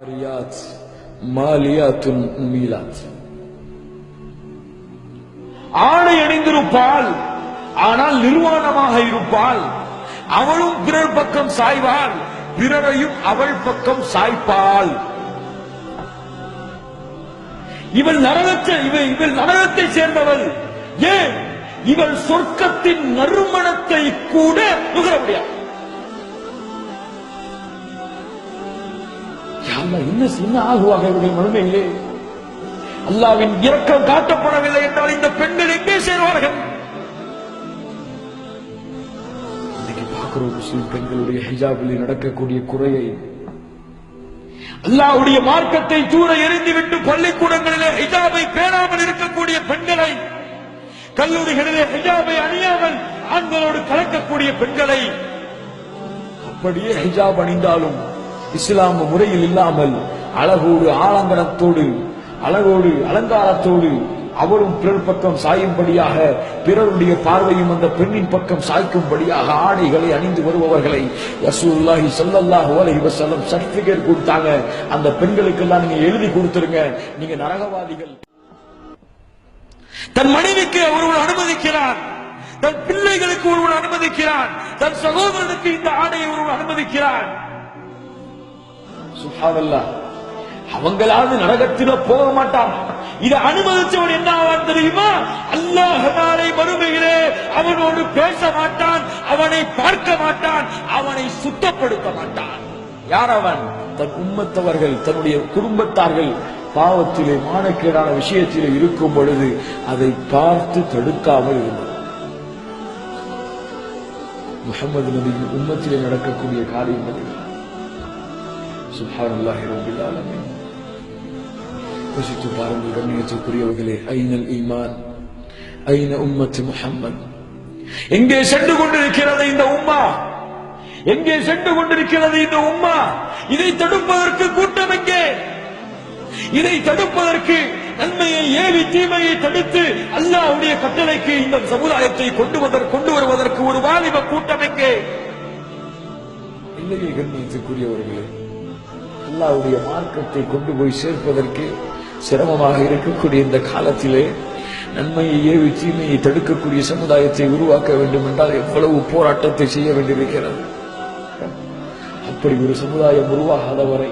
ஆடை அணிந்திருப்பாள், ஆனால் நிர்வாணமாக இருப்பாள். அவளும் பிறர் பக்கம் சாய்வாள், பிறரையும் அவள் பக்கம் சாய்ப்பாள். இவள் நரகத்தை சேர்ந்தவள். ஏன்? இவள் சொர்க்கத்தின் நறுமணத்தை கூட நுகர முடியாது. என்ன ஆகுவாங்க இவருடைய மறுமையிலே? அல்லாவின் இரக்கம் காட்டப்படவில்லை என்றால் இந்த பெண்கள் எங்கே சேர்வார்கள்? இன்னைக்கு பார்க்கிறோம் முஸ்லிம் பெண்களுடைய ஹிஜாபில் நடக்கக்கூடிய குறையை. அல்லாஹ்வுடைய மார்க்கத்தை தூர எறிந்துவிட்டு பள்ளிக்கூடங்களிலே ஹிஜாபை பேணாமல் இருக்கக்கூடிய பெண்களை, கல்லூரிகளிலே ஹிஜாபை அணியாமல் ஆண்களோடு கலக்கக்கூடிய பெண்களை, அப்படியே ஹிஜாப் அணிந்தாலும் இஸ்லாம் முறையில் இல்லாமல் அழகோடு ஆலங்கனத்தோடு அழகோடு அலங்காரத்தோடு அவரும் பிறர் பக்கம் சாயும்படியாக, பிறருடைய பார்வையும் அந்த பெண்ணின் பக்கம் சாய்க்கும்படியாக ஆடைகளை அணிந்து வருபவர்களை ரசூலுல்லாஹி ஸல்லல்லாஹு அலைஹி வஸல்லம் சர்டிபிகேட் கொடுத்தாங்க. அந்த பெண்களுக்கெல்லாம் நீங்க எழுதி கொடுத்துருங்க, நீங்க நரகவாதிகள். தன் மனைவிக்கு ஒருவன் அனுமதிக்கிறான், தன் பிள்ளைகளுக்கு ஒருவன் அனுமதிக்கிறான், தன் சகோதரனுக்கு இந்த ஆடையை ஒருவன் அனுமதிக்கிறான். சுப்ஹானல்லாஹ். அவங்களாவது நரகத்தில போக மாட்டான். இதை அனுமதிச்சவன் என்ன ஆவான் தெரியுமா? அல்லாஹ் நாளை மறுமையிலே அவனோடு பேச மாட்டான், அவனை பார்க்க மாட்டான், அவனை சுத்தப்படுத்த மாட்டான். யார் அவன்? தன் உம்மத்தவர்கள், தன்னுடைய குடும்பத்தார்கள் பாவத்திலே மானக்கேடான விஷயத்திலே இருக்கும் பொழுது அதை பார்த்து தடுக்காமல் இருந்தார். முஹம்மது நபியின் உம்மத்திலே நடக்கக்கூடிய காரியங்கள். சுப்ஹானல்லாஹி ரப்பில் ஆலமீன். யோசித்து பாருங்கள் கண்ணியத்திற்குரியவர்களே, ஐனல் ஈமான், ஐன உம்மத்து முஹம்மத். எங்கே சென்று கொண்டிருக்கிறது இந்த உம்மா? எங்கே சென்று கொண்டிருக்கிறது இந்த உம்மா? இதை தடுப்பதற்கு கூட்டம் எங்கே? இதை தடுப்பதற்கு, நன்மையை ஏவி தீமையை தடுத்து அல்லாஹ்வுடைய கட்டளைக்கு இந்த சமுதாயத்தை கொண்டு வருவதற்கு ஒரு வாலிப கூட்டம் எங்கே? இல்லையே கண்ணியத்திற்குரியவர்களே, அல்லாஹ்வுடைய மார்க்கத்தை கொண்டு போய் சேர்ப்பதற்கு சிரமமாக இருக்கக்கூடிய இந்த காலத்திலே நன்மையை ஏவி தீமையை தடுக்கக்கூடிய சமுதாயத்தை உருவாக்க வேண்டும் என்றால் எவ்வளவு போராட்டத்தை செய்ய வேண்டியிருக்கிறது. அப்படி ஒரு சமுதாயம் உருவாகாத வரை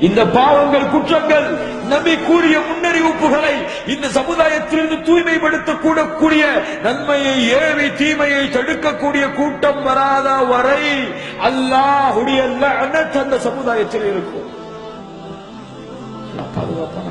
இந்த பாவங்கள், குற்றங்கள், நபி கூறிய முன்னறிவிப்புகளை இந்த சமுதாயத்திலிருந்து தூய்மைப்படுத்தக்கூடக்கூடிய, நன்மையை ஏவி தீமையை தடுக்கக்கூடிய கூட்டம் வராத வரை அல்லாஹ்வுடைய லஅனத் அந்த சமுதாயத்தில் இருக்கும். பாதுகாப்பான